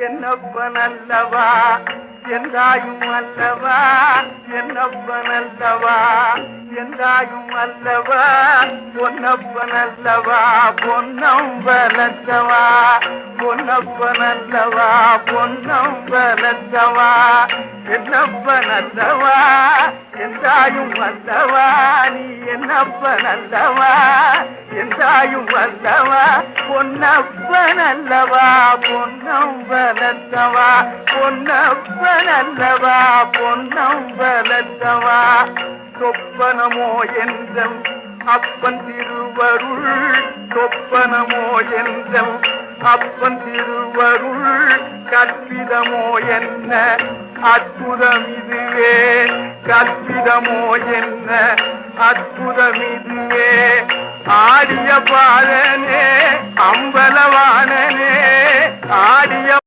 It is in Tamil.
என்னப்பனல்லவா என்றாயும் அல்லவா என்னப்பனல்லவா என்றாயும் அல்லவா பொன்னப்பனல்லவா பொன்னம் வளர்த்தவா பொன்னப்பனல்லவா பொன்னம் வளர்த்தவா என்னப்பனல்லவா என்றாயும் அல்லவா நீ என்னப்பனல்லவா என்றாயும் அல்லவா பொன்னப்பனல்லவா பொன்னம் வளர்த்தவா பொன்னப்பனல்லவா பொன்னம் வளர்த்தவா சொப்பனமோ என்றம் அப்பன் திருவருள் சொப்பனமோ என்றம் அப்பன் திருவருள் கற்பிதமோ என்ன அற்புதம் இதுவே கற்பிதமோ என்ன அற்புதம் இதுவே ஆடிய பாலனே அம்பலவானனே ஆடிய